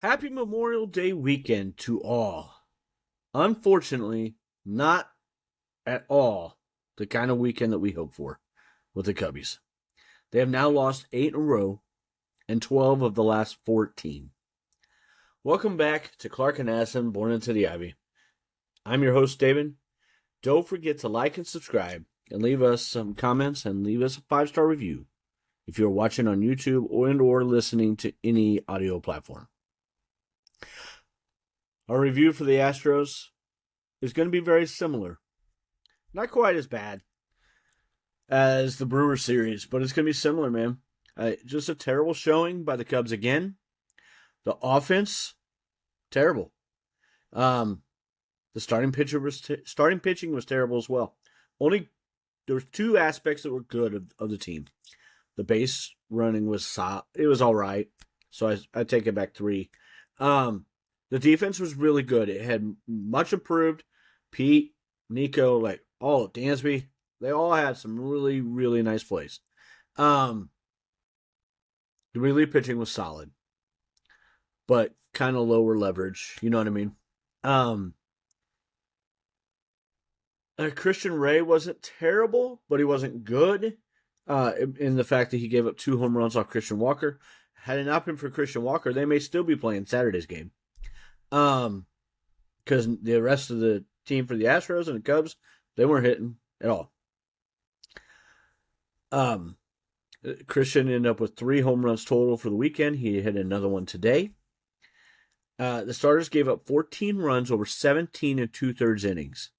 Happy Memorial Day weekend to all. Unfortunately, not at all the kind of weekend that we hope for with the Cubbies. They have now lost 8 in a row and 12 of the last 14. Welcome back to Clark and Addison, Born into the Ivy. I'm your host, David. Don't forget to like and subscribe and leave us some comments and leave us a 5-star review if you're watching on YouTube or listening to any audio platform. Our review for the Astros is going to be very similar. Not quite as bad as the Brewers series, but it's going to be similar, man. Just a terrible showing by the Cubs again. The offense, terrible. The starting pitching was terrible as well. There were 2 aspects that were good of the team. The base running was it was all right, so I take it back 3. The defense was really good. It had much improved. Pete, Nico, Dansby, they all had some really, really nice plays. The relief pitching was solid, but kind of lower leverage. You know what I mean? Christian Ray wasn't terrible, but he wasn't good. In the fact that he gave up 2 home runs off Christian Walker. Had it not been for Christian Walker, they may still be playing Saturday's game. Because the rest of the team for the Astros and the Cubs, they weren't hitting at all. Christian ended up with 3 home runs total for the weekend. He hit another one today. The starters gave up 14 runs over 17 and 2/3 innings.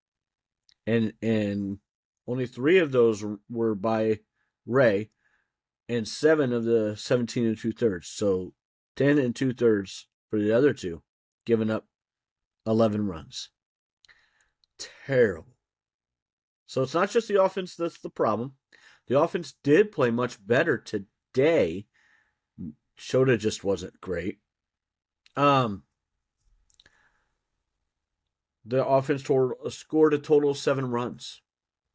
And only 3 of those were by Ray, and 7 of the 17 and 2/3. So 10 and 2/3 for the other 2, giving up 11 runs. Terrible. So it's not just the offense that's the problem. The offense did play much better today. Shota just wasn't great. The offense scored a total of 7 runs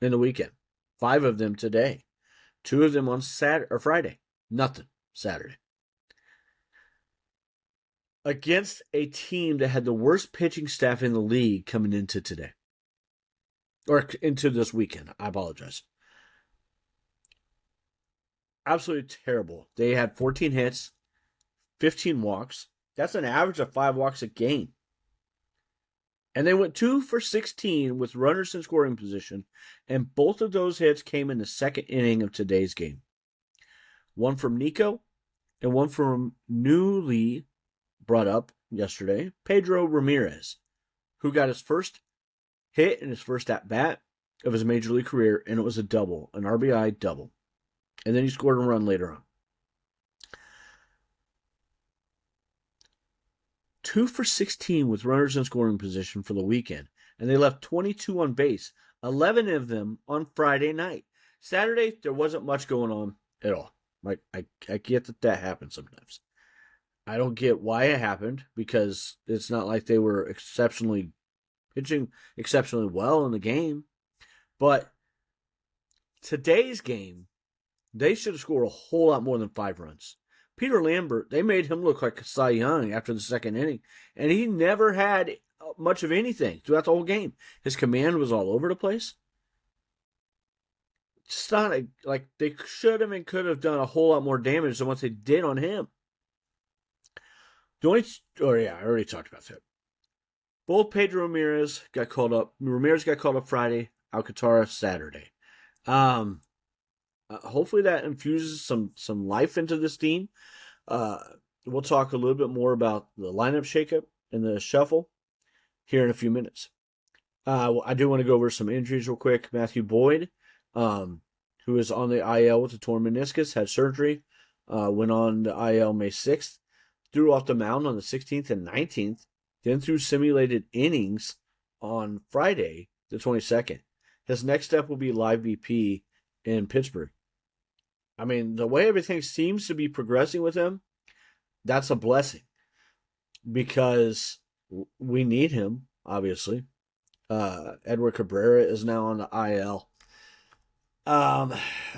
in the weekend. 5 of them today. 2 of them on Friday. Nothing Saturday. Against a team that had the worst pitching staff in the league coming into today. Or into this weekend. I apologize. Absolutely terrible. They had 14 hits, 15 walks. That's an average of 5 walks a game. And they went 2 for 16 with runners in scoring position, and both of those hits came in the second inning of today's game. One from Nico, and one from newly brought up yesterday, Pedro Ramirez, who got his first hit in his first at-bat of his major league career, and it was a double, an RBI double. And then he scored a run later on. 2 for 16 with runners in scoring position for the weekend, and they left 22 on base, 11 of them on Friday night. Saturday, there wasn't much going on at all. I get that happens sometimes. I don't get why it happened, because it's not like they were pitching exceptionally well in the game. But today's game, they should have scored a whole lot more than 5 runs. Peter Lambert, they made him look like Cy Young after the second inning, and he never had much of anything throughout the whole game. His command was all over the place. It's not like they should have and could have done a whole lot more damage than what they did on him. I already talked about that. Both Pedro Ramirez got called up. Ramirez got called up Friday, Alcantara Saturday. Hopefully that infuses some life into this team. We'll talk a little bit more about the lineup shakeup and the shuffle here in a few minutes. I do want to go over some injuries real quick. Matthew Boyd, who is on the IL with a torn meniscus, had surgery, went on the IL May 6th, threw off the mound on the 16th and 19th, then threw simulated innings on Friday, the 22nd. His next step will be live BP in Pittsburgh. I mean, the way everything seems to be progressing with him, that's a blessing, because we need him, obviously. Edward Cabrera is now on the IL.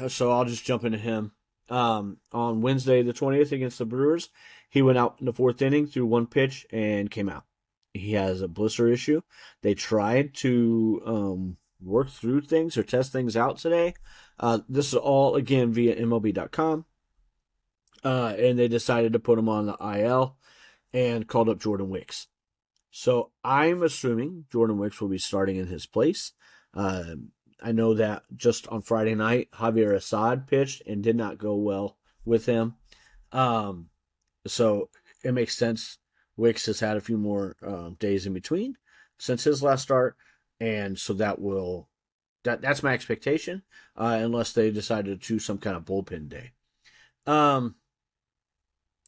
So I'll just jump into him. on Wednesday the 20th against the Brewers. He went out in the fourth inning, threw one pitch, and came out. He has a blister issue. They tried to work through things or test things out today. This is all, again, via MLB.com. And they decided to put him on the IL and called up Jordan Wicks. So I'm assuming Jordan Wicks will be starting in his place. I know that just on Friday night, Javier Assad pitched and did not go well with him. So it makes sense. Wicks has had a few more days in between since his last start, and so that's my expectation, unless they decide to choose some kind of bullpen day.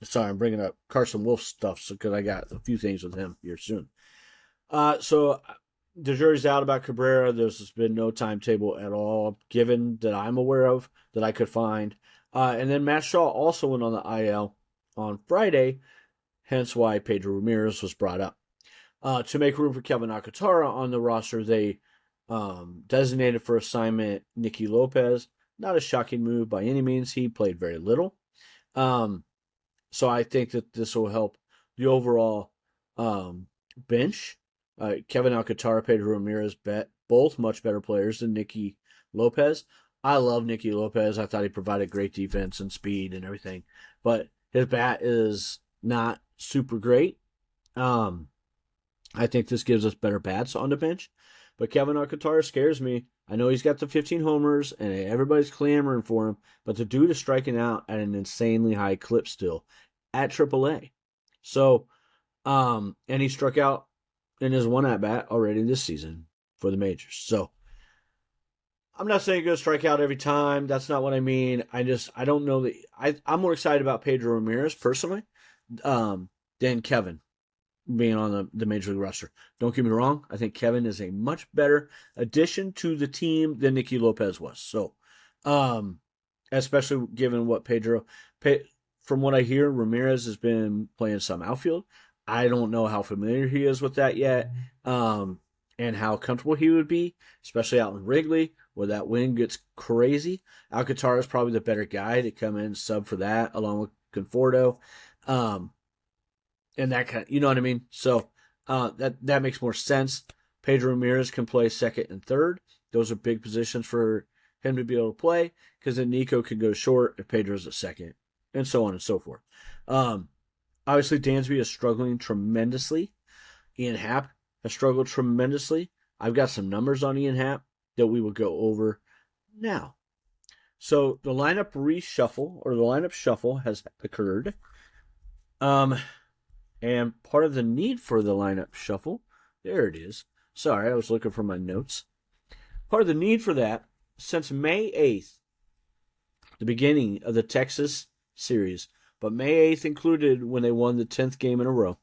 Sorry, I'm bringing up Carson Wolf stuff because I got a few things with him here soon. So the jury's out about Cabrera. There's been no timetable at all given that I'm aware of that I could find. And then Matt Shaw also went on the IL on Friday, hence why Pedro Ramirez was brought up. To make room for Kevin Alcantara on the roster, they designated for assignment Nicky Lopez. Not a shocking move by any means. He played very little. So I think that this will help the overall bench. Kevin Alcantara, Pedro Ramirez, both much better players than Nicky Lopez. I love Nicky Lopez. I thought he provided great defense and speed and everything, but his bat is not super great. I think this gives us better bats on the bench, but Kevin Alcantara scares me. I know he's got the 15 homers and everybody's clamoring for him, but the dude is striking out at an insanely high clip still at AAA. So, and he struck out in his one at bat already this season for the majors. So, I'm not saying he's going to strike out every time. That's not what I mean. I don't know that I'm more excited about Pedro Ramirez personally than Kevin being on the major league roster. Don't get me wrong. I think Kevin is a much better addition to the team than Nicky Lopez was. So, especially given what from what I hear, Ramirez has been playing some outfield. I don't know how familiar he is with that yet, and how comfortable he would be, especially out in Wrigley, where that wind gets crazy. Alcantara is probably the better guy to come in and sub for that, along with Conforto. And that kind of, you know what I mean? So that makes more sense. Pedro Ramirez can play second and third. Those are big positions for him to be able to play, because then Nico can go short if Pedro's at second, and so on and so forth. Obviously, Dansby is struggling tremendously. Ian Happ has struggled tremendously. I've got some numbers on Ian Happ that we will go over now. So the lineup reshuffle, or the lineup shuffle, has occurred. And part of the need for the lineup shuffle, there it is. Sorry, I was looking for my notes. Part of the need for that, since May 8th, the beginning of the Texas series, but May 8th included when they won the 10th game in a row,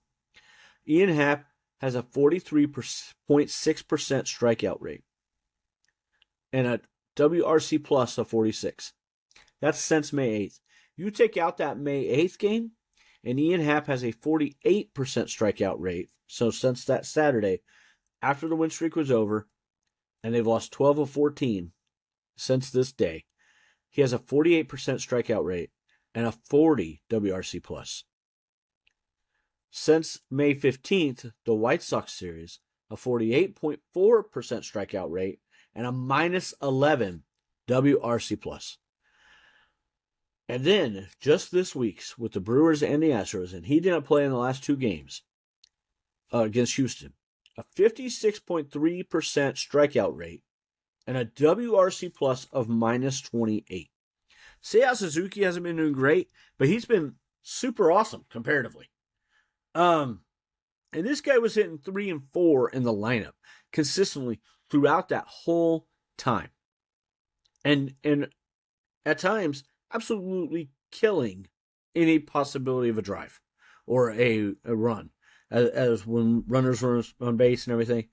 Ian Happ has a 43.6% strikeout rate and a WRC plus of 46. That's since May 8th. You take out that May 8th game, and Ian Happ has a 48% strikeout rate. So since that Saturday, after the win streak was over, and they've lost 12 of 14 since this day, he has a 48% strikeout rate and a 40 WRC plus. Since May 15th, the White Sox series, a 48.4% strikeout rate and a minus 11 WRC plus. And then, just this week, with the Brewers and the Astros, and he didn't play in the last two games against Houston, a 56.3% strikeout rate and a WRC plus of minus 28. Seiya Suzuki hasn't been doing great, but he's been super awesome comparatively. And this guy was hitting 3 and 4 in the lineup consistently throughout that whole time. And at times, absolutely killing any possibility of a drive or a run, as when runners were on base and everything.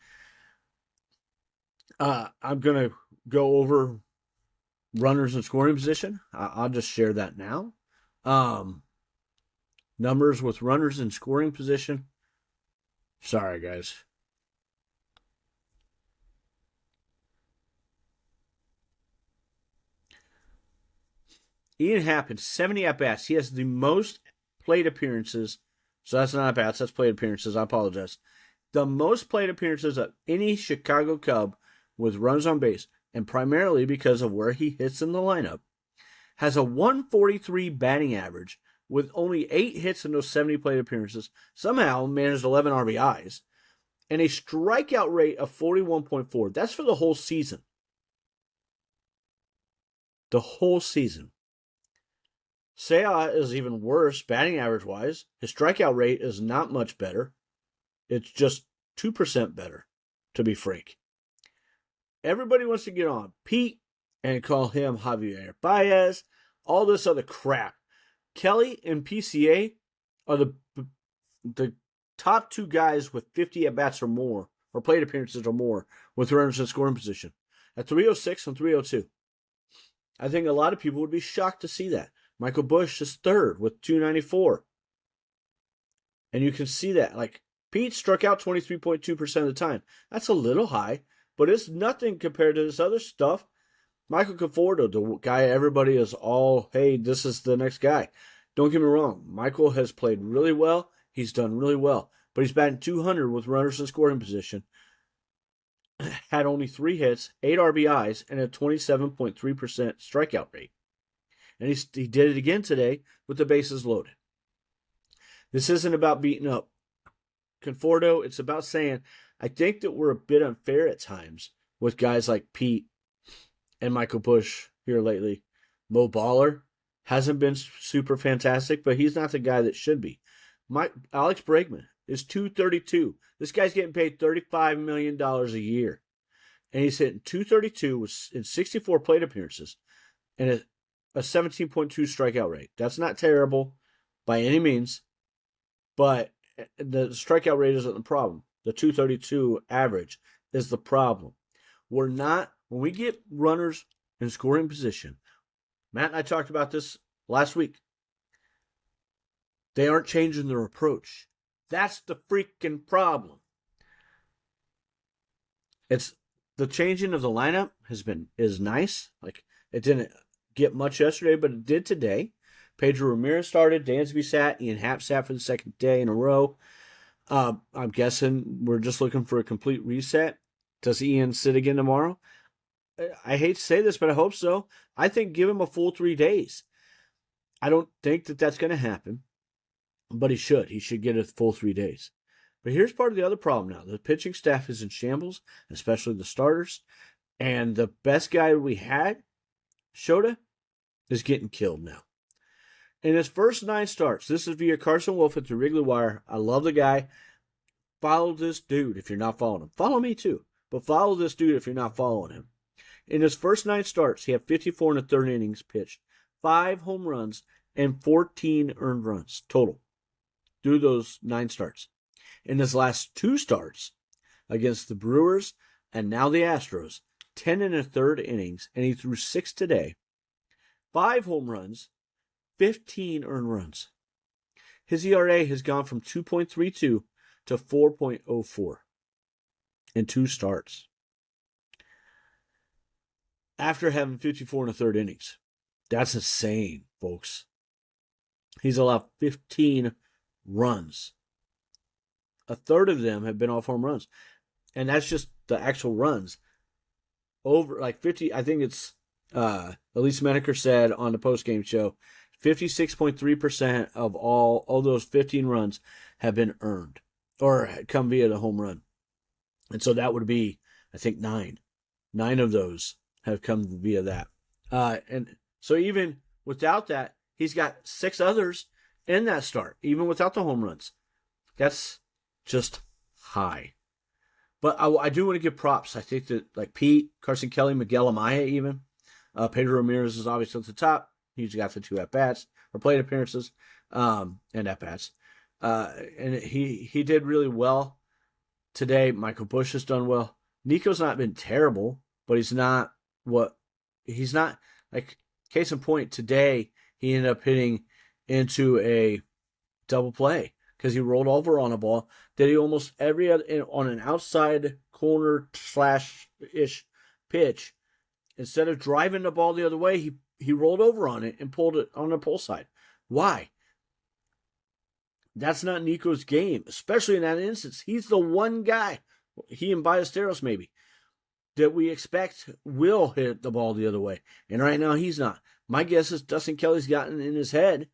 I'm going to go over runners in scoring position. I'll just share that now. Numbers with runners in scoring position. Sorry, guys. Ian Happ in 70 at-bats. He has the most plate appearances. So that's not at-bats, that's plate appearances. I apologize. The most plate appearances of any Chicago Cub with runs on base, and primarily because of where he hits in the lineup, has a 143 batting average with only 8 hits in those 70 plate appearances, somehow managed 11 RBIs, and a strikeout rate of 41.4. That's for the whole season. The whole season. Seiya is even worse batting average-wise. His strikeout rate is not much better. It's just 2% better, to be frank. Everybody wants to get on Pete and call him Javier Baez, all this other crap. Kelly and PCA are the top 2 guys with 50 at-bats or more, or plate appearances or more, with runners in scoring position, at 306 and 302. I think a lot of people would be shocked to see that. Michael Busch is third with 294. And you can see that. Like, Pete struck out 23.2% of the time. That's a little high, but it's nothing compared to this other stuff. Michael Conforto, the guy everybody is all, hey, this is the next guy. Don't get me wrong. Michael has played really well. He's done really well. But he's batting 200 with runners in scoring position. Had only 3 hits, 8 RBIs, and a 27.3% strikeout rate. And he did it again today with the bases loaded. This isn't about beating up Conforto. It's about saying, I think that we're a bit unfair at times with guys like Pete and Michael Busch here lately. Mo Baller hasn't been super fantastic, but he's not the guy that should be. Alex Bregman is 232. This guy's getting paid $35 million a year. And he's hitting 232 in 64 plate appearances and a 17.2 strikeout rate. That's not terrible by any means, but the strikeout rate isn't the problem. The 232 average is the problem. When we get runners in scoring position, Matt and I talked about this last week. They aren't changing their approach. That's the freaking problem. It's the changing of the lineup is nice. Like, it didn't get much yesterday, but it did today. Pedro Ramirez started, Dansby sat, Ian Happ sat for the second day in a row. I'm guessing we're just looking for a complete reset. Does Ian sit again tomorrow? I hate to say this, but I hope so. I think give him a full 3 days. I don't think that that's going to happen, but he should. He should get a full 3 days. But here's part of the other problem now. The pitching staff is in shambles, especially the starters. And the best guy we had, Shota, is getting killed now. In his first 9 starts, this is via Carson Wolf at the Wrigley Wire. I love the guy. Follow this dude if you're not following him. Follow me too, but follow this dude if you're not following him. In his first 9 starts, he had 54 1/3 innings pitched, 5 home runs, and 14 earned runs total through those 9 starts. In his last 2 starts against the Brewers and now the Astros, 10 1/3 innings, and he threw 6 today, 5 home runs, 15 earned runs. His ERA has gone from 2.32 to 4.04 in 2 starts after having 54 1/3 innings. That's insane, folks. He's allowed 15 runs. A third of them have been off home runs. And that's just the actual runs. Over like 50, I think it's Elise Menaker said on the postgame show, 56.3% of all those 15 runs have been earned or come via the home run. And so that would be, I think, 9. 9 of those have come via that. And so even without that, he's got 6 others in that start, even without the home runs. That's just high. But I do want to give props. I think that, like Pete, Carson Kelly, Miguel Amaya even. Pedro Ramirez is obviously at the top. He's got the 2 at-bats, or plate appearances, and at-bats. And he did really well today. Michael Busch has done well. Nico's not been terrible, but he's not like, case in point, today he ended up hitting into a double play because he rolled over on a ball that he almost every other on an outside corner /ish pitch. Instead of driving the ball the other way, he he rolled over on it and pulled it on the pull side. Why? That's not Nico's game, especially in that instance. He's the one guy, he and Ballesteros maybe, that we expect will hit the ball the other way. And right now he's not. My guess is Dustin Kelly's gotten in his head,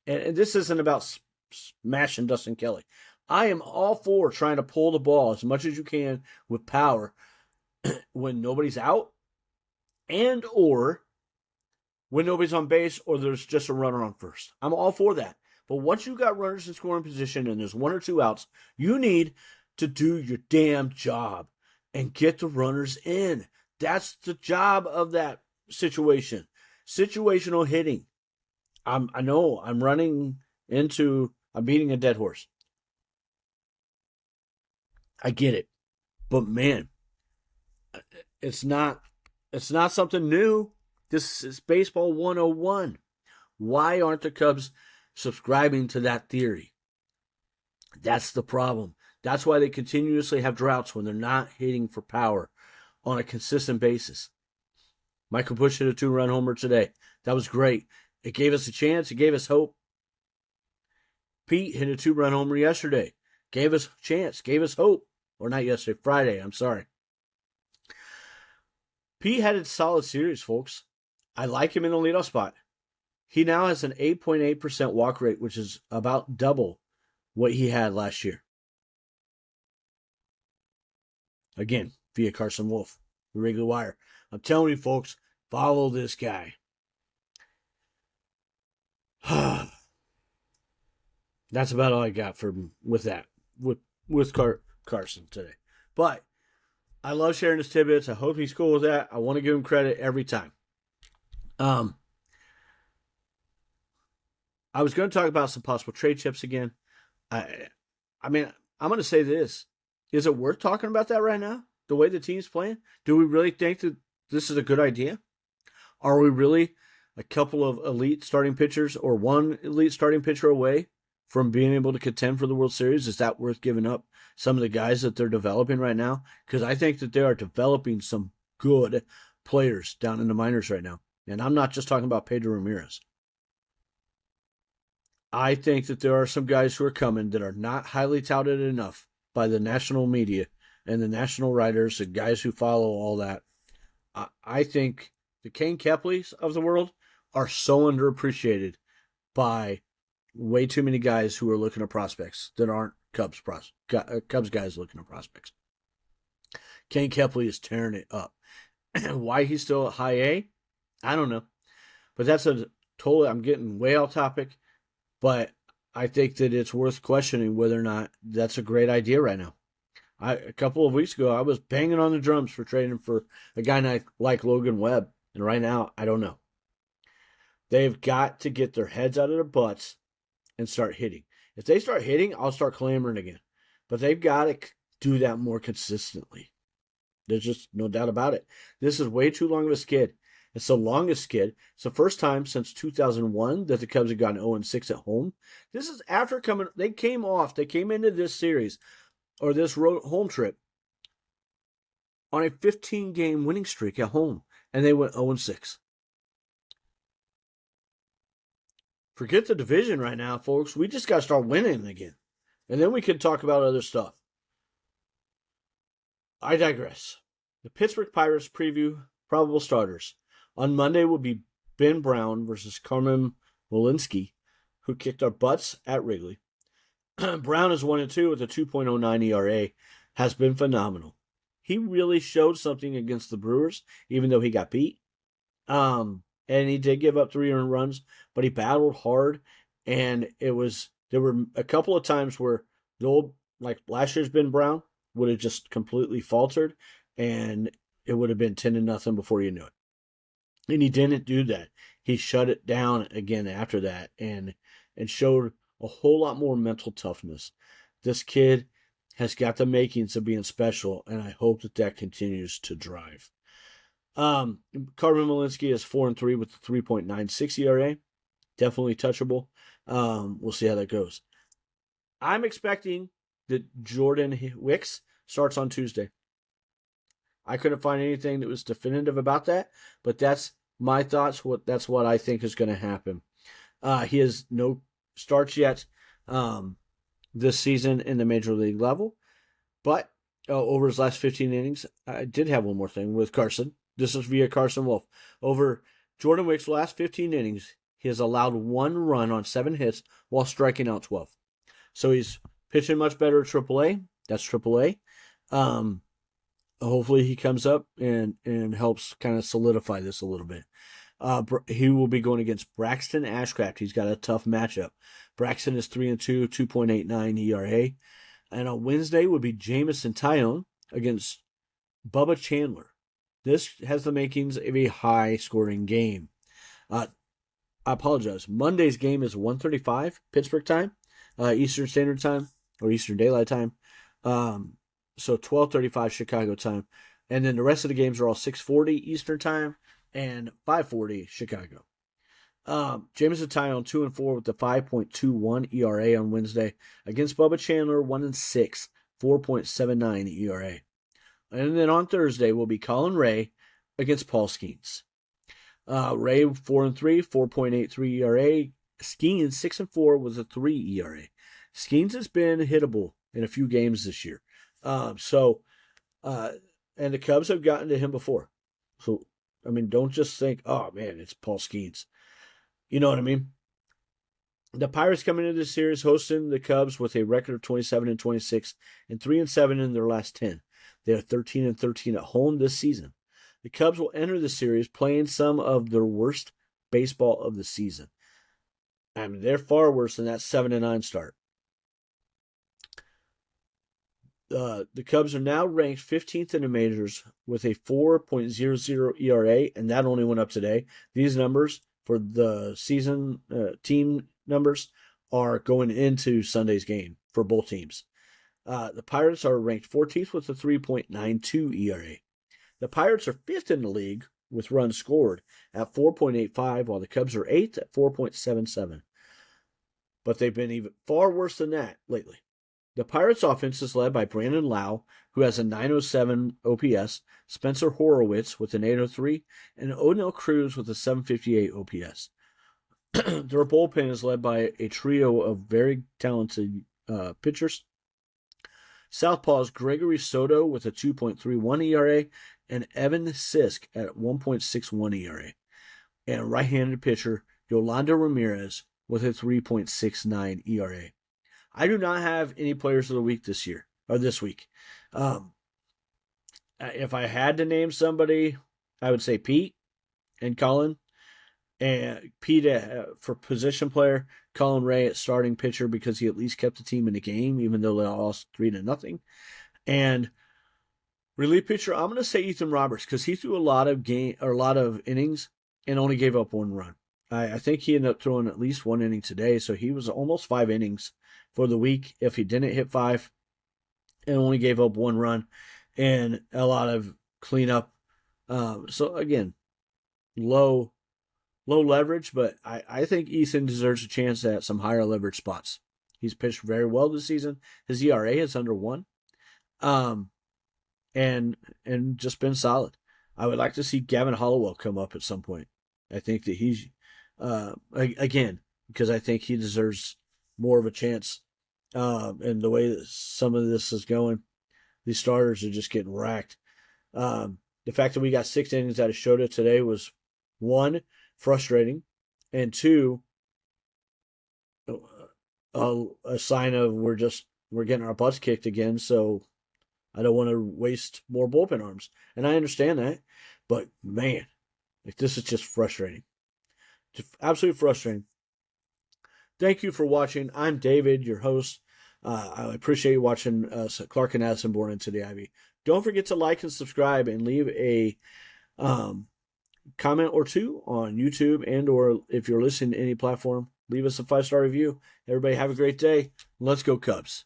and this isn't about smashing Dustin Kelly. I am all for trying to pull the ball as much as you can with power when nobody's out and or when nobody's on base or there's just a runner on first. I'm all for that. But once you got runners in scoring position and there's 1 or 2 outs, you need to do your damn job and get the runners in. That's the job of that situation. Situational hitting. I know I'm beating a dead horse. I get it. But man, it's not something new. This is baseball 101. Why aren't the Cubs subscribing to that theory? That's the problem. That's why they continuously have droughts when they're not hitting for power on a consistent basis. Michael Busch hit a 2-run homer today. That was great. It gave us a chance. It gave us hope. Pete hit a 2-run homer yesterday. Gave us a chance. Gave us hope. Or not yesterday, Friday. I'm sorry. Pete had a solid series, folks. I like him in the leadoff spot. He now has an 8.8% walk rate, which is about double what he had last year. Again, via Carson Wolf, the regular wire. I'm telling you, folks, follow this guy. That's about all I got with Carson today. But I love sharing his tidbits. I hope he's cool with that. I want to give him credit every time. I was going to talk about some possible trade chips again. I mean, I'm going to say this. Is it worth talking about that right now? The way the team's playing? Do we really think that this is a good idea? Are we really a couple of elite starting pitchers or one elite starting pitcher away from being able to contend for the World Series? Is that worth giving up some of the guys that they're developing right now? Because I think that they are developing some good players down in the minors right now. And I'm not just talking about Pedro Ramirez. I think that there are some guys who are coming that are not highly touted enough by the national media and the national writers and guys who follow all that. I think the Kane Kepleys of the world are so underappreciated by way too many guys who are looking at prospects that aren't Cubs guys looking at prospects. Kane Kepley is tearing it up. Why he's still at high A, I don't know. But that's I'm getting way off topic. But I think that it's worth questioning whether or not that's a great idea right now. A couple of weeks ago, I was banging on the drums for trading for a guy like Logan Webb. And right now, I don't know. They've got to get their heads out of their butts and start hitting. If they start hitting, I'll start clamoring again. But they've got to do that more consistently. There's just no doubt about it. This is way too long of a skid. It's the longest skid. It's the first time since 2001 that the Cubs have gone 0-6 at home. This is after they came into this series or this home trip on a 15-game winning streak at home, and they went 0-6. Forget the division right now, folks. We just got to start winning again, and then we can talk about other stuff. I digress. The Pittsburgh Pirates preview probable starters. On Monday will be Ben Brown versus Carmen Malinsky, who kicked our butts at Wrigley. Brown is 1-2 with a 2.09 ERA, has been phenomenal. He really showed something against the Brewers, even though he got beat. And he did give up 3 earned runs, but he battled hard. And there were a couple of times where the old, like last year's Ben Brown, would have just completely faltered, and it would have been 10-0 before you knew it. And he didn't do that. He shut it down again after that and showed a whole lot more mental toughness. This kid has got the makings of being special, and I hope that continues to drive. Carmen Malinsky is 4-3 with a 3.96 ERA. Definitely touchable. We'll see how that goes. I'm expecting that Jordan Wicks starts on Tuesday. I couldn't find anything that was definitive about that, but that's my thoughts. That's what I think is going to happen. He has no starts yet this season in the major league level, but over his last 15 innings, I did have one more thing with Carson. This is via Carson Wolf. Over Jordan Wick's last 15 innings, he has allowed 1 run on 7 hits while striking out 12. So he's pitching much better at AAA. That's AAA. Hopefully he comes up and helps kind of solidify this a little bit. He will be going against Braxton Ashcraft. He's got a tough matchup. Braxton is 3-2, 2.89 ERA. And on Wednesday would be Jamison Tyone against Bubba Chandler. This has the makings of a high-scoring game. I apologize. Monday's game is 1:35 Pittsburgh time, Eastern Standard Time, or Eastern Daylight Time. So 12:35 Chicago time. And then the rest of the games are all 6:40 Eastern Time and 5:40 Chicago. Jamison Tyone 2-4 with the 5.21 ERA on Wednesday against Bubba Chandler 1-6, 4.79 ERA. And then on Thursday will be Colin Ray against Paul Skeens. Ray 4-3, 4.83 ERA. Skeens 6-4 with a 3 ERA. Skeens has been hittable in a few games this year. And the Cubs have gotten to him before. So, I mean, don't just think, oh man, it's Paul Skeens. You know what I mean? The Pirates coming into this series hosting the Cubs with a record of 27-26 and 3-7 in their last 10. They are 13-13 at home this season. The Cubs will enter the series playing some of their worst baseball of the season. I mean, they're far worse than that 7-9 start. The Cubs are now ranked 15th in the majors with a 4.00 ERA, and that only went up today. These numbers for the season team numbers are going into Sunday's game for both teams. The Pirates are ranked 14th with a 3.92 ERA. The Pirates are 5th in the league with runs scored at 4.85, while the Cubs are 8th at 4.77. But they've been even far worse than that lately. The Pirates' offense is led by Brandon Lau, who has a 907 OPS, Spencer Horowitz with an 803, and Odell Cruz with a 758 OPS. Their bullpen is led by a trio of very talented pitchers. Southpaw's Gregory Soto with a 2.31 ERA, and Evan Sisk at 1.61 ERA. And right-handed pitcher Yolanda Ramirez with a 3.69 ERA. I do not have any players of the week this week. If I had to name somebody, I would say Pete and Colin. And Pete for position player, Colin Ray at starting pitcher because he at least kept the team in the game, even though they lost 3-0. And relief pitcher, I'm going to say Ethan Roberts because he threw a lot of innings and only gave up 1 run. I think he ended up throwing at least 1 inning today, so he was almost 5 innings for the week if he didn't hit 5 and only gave up 1 run and a lot of cleanup. So again, low leverage, but I think Ethan deserves a chance at some higher leverage spots. He's pitched very well this season. His ERA is under 1. And just been solid. I would like to see Gavin Hollowell come up at some point. I think that he's again, because I think he deserves more of a chance. And the way that some of this is going, these starters are just getting racked. The fact that we got 6 innings out of Shota today was 1, frustrating, and 2, a sign of we're getting our butts kicked again. So I don't want to waste more bullpen arms, and I understand that, but man, this is just frustrating. Just absolutely frustrating. Thank you for watching. I'm David, your host. I appreciate you watching Clark and Addison Born into the Ivy. Don't forget to like and subscribe and leave a comment or 2 on YouTube, and or if you're listening to any platform, leave us a 5-star review. Everybody have a great day. Let's go Cubs.